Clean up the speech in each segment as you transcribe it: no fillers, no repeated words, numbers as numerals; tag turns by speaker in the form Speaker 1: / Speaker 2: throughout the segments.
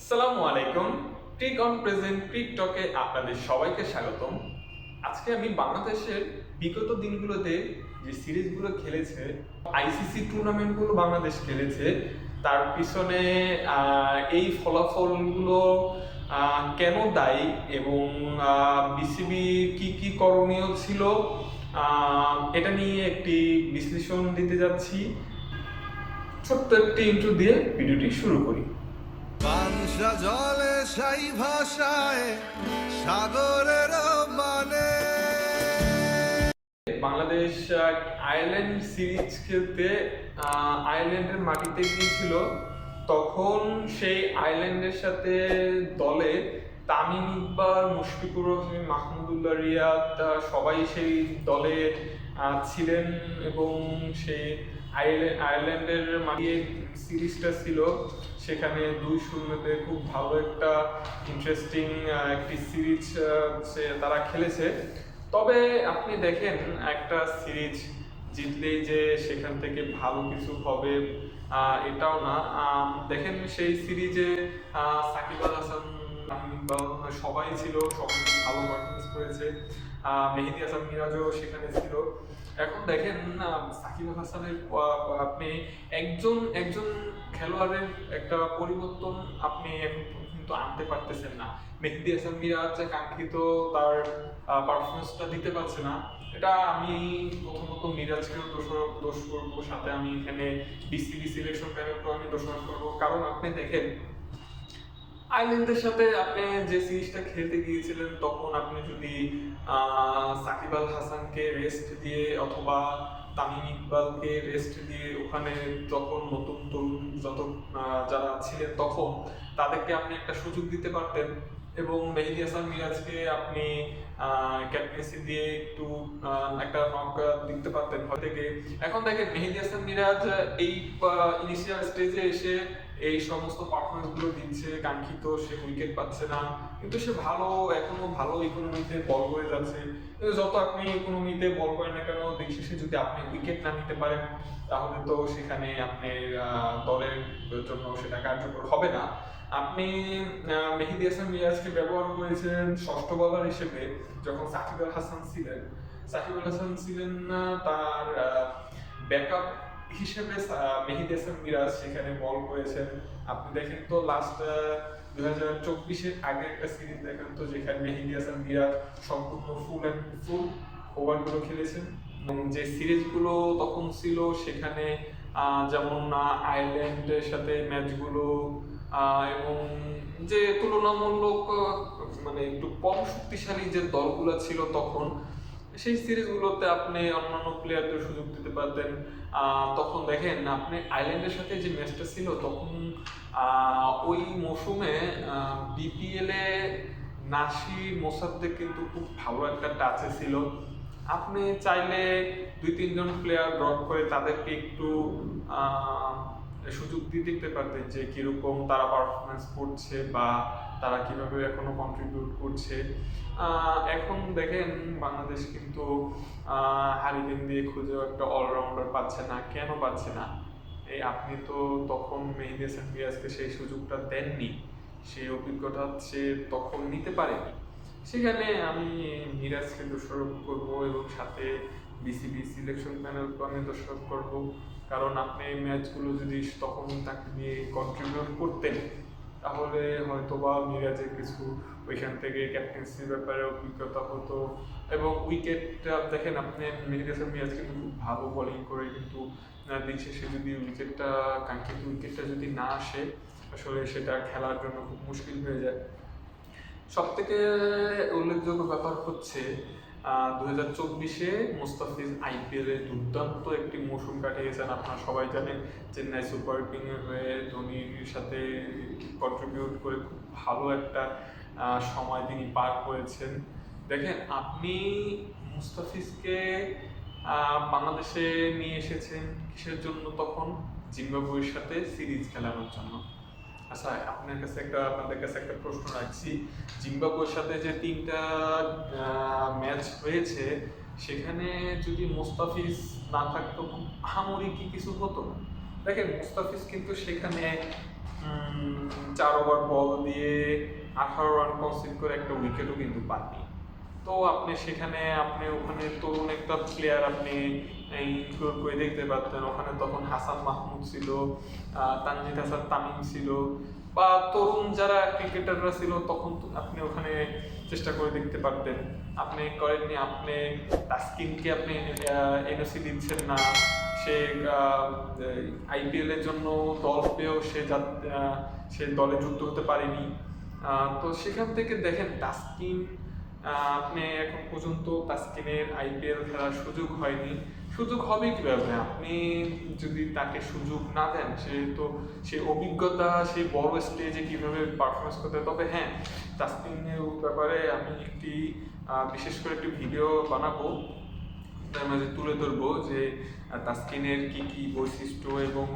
Speaker 1: আসসালামু আলাইকুম। ক্রিক on present ক্রিক টকে আপনাদের সবাইকে স্বাগতম। আজকে আমি বাংলাদেশের বিগত দিনগুলোতে যে সিরিজগুলো খেলেছে, আইসিসি টুর্নামেন্টগুলো বাংলাদেশ খেলেছে, তার পিছনে এই ফলাফলগুলো কেন দায়ী এবং বিসিবি কি কি করণীয় ছিল, এটা নিয়ে একটি বিশ্লেষণ দিতে যাচ্ছি। ছোট্ট একটি ইন্ট্রো দিয়ে ভিডিওটি শুরু করি।
Speaker 2: পানসা জলে সাই ভাষায় সাগরের মানে
Speaker 1: বাংলাদেশ আয়ারল্যান্ড সিরিজ খেলতে আয়ারল্যান্ডের মাটিতে গিয়েছিল। তখন সেই আয়ারল্যান্ডের সাথে দলে তামিম ইকবাল, মুশফিকুর রহিম, মাহমুদুল্লাহ রিয়াদ সবাই সেই দলে ছিলেন এবং সেই আয়ারল্যান্ডের মাটিয়ে সিরিজটা ছিল। সেখানে 2-0-তে খুব ভালো একটা ইন্টারেস্টিং একটি সিরিজ তারা খেলেছে। তবে আপনি দেখেন, একটা সিরিজ জিতলেই যে সেখান থেকে ভালো কিছু হবে এটাও না। দেখেন সেই সিরিজে সাকিব আল হাসান, সবাই ছিল, সবাই খুব ভালো পারফরমেন্স করেছে। মেহেদী হাসান মিরাজও সেখানে ছিল। এখন দেখেন সাকিব আল হাসানের আপনি একজন একজন খেলোয়াড়ের একটা পরিবর্তন আপনি এখন কিন্তু আনতে পারতেছেন না। মেহেদী হাসান মিরাজ কাঙ্ক্ষিত তার পারফরমেন্সটা দিতে পারছে না। এটা আমি প্রথমত মিরাজকেও দোষ করবো, সাথে আমি এখানে বিসিবি সিলেকশন প্যানেলকেও আমি দোষারোপ করবো। কারণ আপনি দেখেন, আয়ারল্যান্ডের সাথে আপনি যে সিরিজটা খেলতে গিয়েছিলেন, তখন আপনি যদি সাকিব আল হাসানকে রেস্ট দিয়ে অথবা তামিম ইকবালকে রেস্ট দিয়ে ওখানে তখন নতুন তরুণ যত যারা ছিলেন তখন তাদেরকে আপনি একটা সুযোগ দিতে পারতেন এবং মেহেদী হাসান মিরাজকে আপনি ক্যাপ্টেন্সি দিয়ে একটু একটা নক দিতে পারতেন থেকে। এখন দেখেন মেহেদী হাসান মিরাজ এই ইনিশিয়াল স্টেজে এসে এই সমস্ত পারফরমেন্স গুলো দিচ্ছে, কাঙ্ক্ষিত সে উইকেট পাচ্ছে না, কিন্তু সে এখনো ভালো ইকোনমিতে বল করে যাচ্ছে। কিন্তু যত আপনি ইকোনমিতে বল করেন না কেন, দিন শেষে যদি আপনি উইকেট না নিতে পারেন, তাহলে তো সেখানে আপনার দলের জন্য সেটা কার্যকর হবে না। আপনি মেহেদী হাসান মিরাজকে ব্যবহার করেছেন ষষ্ঠ বোলার হিসেবে যখন সাকিব আল হাসান ছিলেন। সাকিব আল হাসান ছিলেন না, তার ব্যাকআপ হিসেবে মেহেদী হাসান মিরাজ সেখানে বল করেছেন। আপনি দেখেন তো লাস্ট 2024-এর আগে একটা সিরিজ দেখেন তো, যেখানে মেহেদী হাসান মিরাজ সম্পূর্ণ ফুল ওভারগুলো খেলেছেন এবং যে সিরিজগুলো তখন ছিল সেখানে যেমন আয়ারল্যান্ডের সাথে ম্যাচগুলো এবং যে তুলনামূলক মানে একটু কম শক্তিশালী যে দলগুলো ছিল তখন, সেই সিরিজগুলোতে আপনি অন্যান্য প্লেয়ারদের সুযোগ দিতে পারতেন। তখন দেখেন আপনি আয়ারল্যান্ডের সাথে যে ম্যাচটা ছিল তখন ওই মৌসুমে বিপিএল এ নাসির মোসাদ্দেক কিন্তু খুব ভালো একটা টাচে ছিল। আপনি চাইলে 2-3 জন প্লেয়ার ড্রপ করে তাদেরকে একটু সুযোগ দিয়ে দেখতে পারতেন যে কিরকম তারা পারফরমেন্স করছে বা তারা কিভাবে এখনো কন্ট্রিবিউট করছে। এখন দেখেন বাংলাদেশ কিন্তু হারিকেন দিয়ে খুঁজেও একটা অলরাউন্ডার পাচ্ছে না। কেন পাচ্ছে না? এই আপনি তো তখন মেহেদী হাসান মিরাজকে সেই সুযোগটা দেননি, সেই অভিজ্ঞতা সে তখন নিতে পারেনি। সেখানে আমি মিরাজকে দোষারোপ করব এবং সাথে বিসিবি সিলেকশন প্যানেলকে আমি দোষারোপ করব। কারণ আপনি ম্যাচগুলো যদি তখন তাকে নিয়ে কন্ট্রিবিউট করতেন, তাহলে হয়তোবা মিরাজের কিছু ওইখান থেকে ক্যাপ্টেন্সির ব্যাপারে অভিজ্ঞতা হতো এবং উইকেটটা দেখেন আপনি মেহেদী হাসান মিরাজ কিন্তু খুব ভালো বোলিং করে, কিন্তু দিন শেষে যদি কাঙ্ক্ষিত উইকেটটা যদি না আসে, আসলে সেটা খেলার জন্য খুব মুশকিল হয়ে যায়। সব থেকে উল্লেখযোগ্য ব্যাপার হচ্ছে 2024-এ মুস্তাফিজ IPL এ দুর্দান্ত একটি মৌসুম কাটিয়েছেন। আপনারা সবাই জানেন, চেন্নাই সুপার কিংয়ের হয়ে ধোনির সাথে কন্ট্রিবিউট করে খুব ভালো একটা সময় তিনি পার করেছেন। দেখেন আপনি মুস্তাফিজকে বাংলাদেশে নিয়ে এসেছেন কিসের জন্য? তখন জিম্বাবুয়ের সাথে সিরিজ খেলানোর জন্য। আচ্ছা, আপনাদের কাছে একটা প্রশ্ন রাখছি। জিম্বাবুয়ের সাথে যে 3টা ম্যাচ হয়েছে, সেখানে যদি মুস্তাফিজ না থাকতো, খুব আহামরি কি কিছু হতো না। দেখেন মুস্তাফিজ কিন্তু সেখানে 4 ওভার বল দিয়ে 18 রান কনসিড করে একটা উইকেটও কিন্তু পাননি। তো আপনি সেখানে ওখানে তরুণ একটা প্লেয়ার আপনি ইনক্লুড করে দেখতে পারতেন। ওখানে তখন হাসান মাহমুদ ছিল, তানজিদ হাসান তামিম ছিল, বা তরুণ যারা ক্রিকেটাররা ছিল তখন তো আপনি ওখানে চেষ্টা করে দেখতে পারতেন। আপনি করেননি, আপনি তাসকিনকে আপনি এনওসি দিচ্ছেন না। সে আইপিএল এর জন্য দল পেয়েও সে দলে যুক্ত হতে পারেনি। তো সেখান থেকে দেখেন তাসকিন, আপনি এখন পর্যন্ত তাসকিনের আইপিএল খেলার সুযোগ হয়নি। সুযোগ হবে কিভাবে? আপনি যদি তাকে সুযোগ না দেন, সে অভিজ্ঞতা সেই বড় স্টেজে কিভাবে পারফরমেন্স করতে। তবে হ্যাঁ, তাসকিনের ব্যাপারে আমি বিশেষ করে একটি ভিডিও বানাবো, তার মাঝে তুলে ধরবো যে তাসকিনের কি কি বৈশিষ্ট্য এবং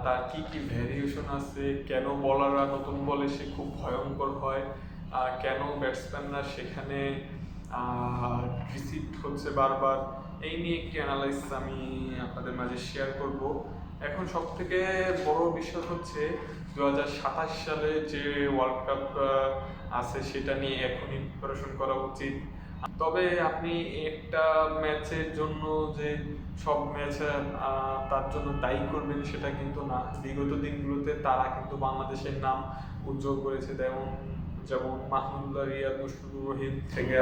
Speaker 1: তার কি কি ভ্যারিয়েশন আছে, কেন বলাররা নতুন বলে সে খুব ভয়ঙ্কর হয়, কেন ব্যাটসম্যানরা সেখানে রিসিভ হচ্ছে বারবার। এই নিয়ে একটি অ্যানালাইসিস আমি আপনাদের মাঝে শেয়ার করব। এখন সব থেকে বড় বিষয় হচ্ছে 2027 সালে যে ওয়ার্ল্ড কাপ আছে সেটা নিয়ে এখনই প্রিপারেশন করা উচিত। তবে আপনি একটা ম্যাচের জন্য যে সব ম্যাচ তার জন্য দায়ী করবেন সেটা কিন্তু না। বিগত দিনগুলোতে তারা কিন্তু বাংলাদেশের নাম উজ্জ্বল করেছে, যেমন মাহমুদুল্লাহ রিয়াদ, মুশফিকুর রহিম থেকে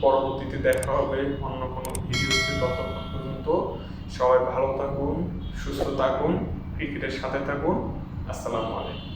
Speaker 1: পরবর্তীতে দেখা হবে অন্য কোনো ভিডিওতে। ততক্ষণ পর্যন্ত সবাই ভালো থাকুন, সুস্থ থাকুন, ক্রিকেটের সাথে থাকুন। আসসালামু আলাইকুম।